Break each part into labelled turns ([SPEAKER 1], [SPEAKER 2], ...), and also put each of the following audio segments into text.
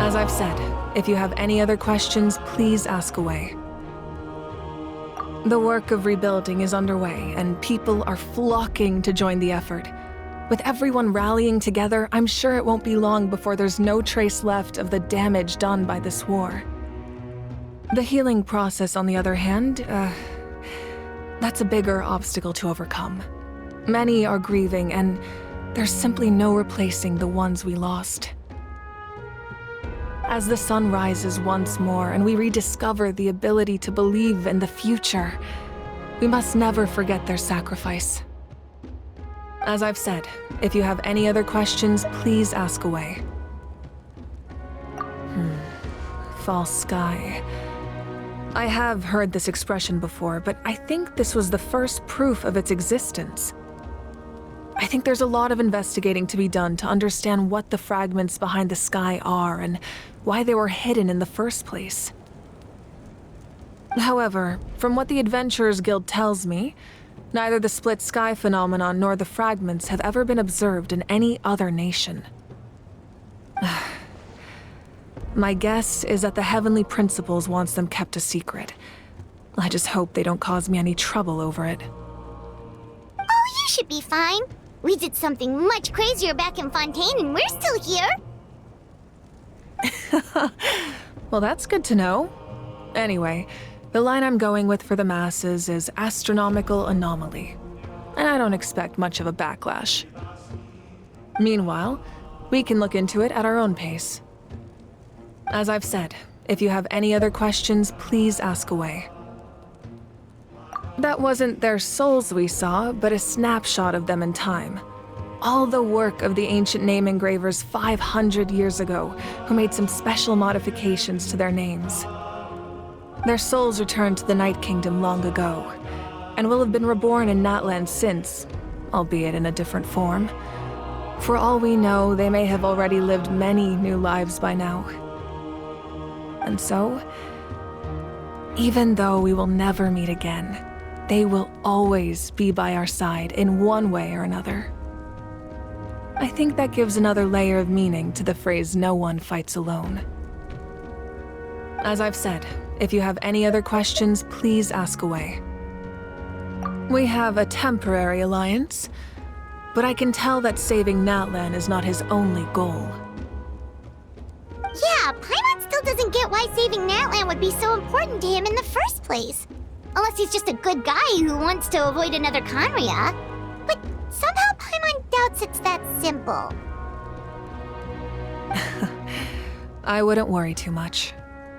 [SPEAKER 1] As I've said, if you have any other questions, please ask away. The work of rebuilding is underway, and people are flocking to join the effort. With everyone rallying together, I'm sure it won't be long before there's no trace left of the damage done by this war. The healing process, on the other hand, that's a bigger obstacle to overcome. Many are grieving, and there's simply no replacing the ones we lost. As the sun rises once more and we rediscover the ability to believe in the future, we must never forget their sacrifice. As I've said, if you have any other questions, please ask away. False sky. I have heard this expression before, but I think this was the first proof of its existence. I think there's a lot of investigating to be done to understand what the fragments behind the sky are and why they were hidden in the first place. However, from what the Adventurers Guild tells me, neither the split sky phenomenon nor the fragments have ever been observed in any other nation. My guess is that the Heavenly Principles wants them kept a secret. I just hope they don't cause me any trouble over it.
[SPEAKER 2] Oh, you should be fine. We did something much crazier back in Fontaine and we're still here.
[SPEAKER 1] Well, that's good to know. Anyway, the line I'm going with for the masses is astronomical anomaly, and I don't expect much of a backlash. Meanwhile, we can look into it at our own pace. As I've said, if you have any other questions, please ask away. That wasn't their souls we saw, but a snapshot of them in time. All the work of the ancient name engravers 500 years ago, who made some special modifications to their names. Their souls returned to the Night Kingdom long ago, and will have been reborn in Natlan since, albeit in a different form. For all we know, they may have already lived many new lives by now. And so, even though we will never meet again, they will always be by our side in one way or another. I think that gives another layer of meaning to the phrase, "No one fights alone." As I've said, if you have any other questions, please ask away. We have a temporary alliance, but I can tell that saving Natlan is not his only goal.
[SPEAKER 2] Yeah, Paimon still doesn't get why saving Natlan would be so important to him in the first place. Unless he's just a good guy who wants to avoid another Conria. But somehow Paimon doubts it's that simple.
[SPEAKER 1] I wouldn't worry too much.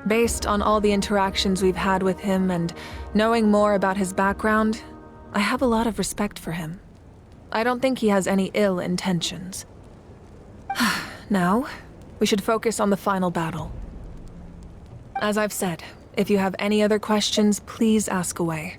[SPEAKER 1] Based on all the interactions we've had with him and knowing more about his background, I have a lot of respect for him. I don't think he has any ill intentions. Now, we should focus on the final battle. As I've said, if you have any other questions, please ask away.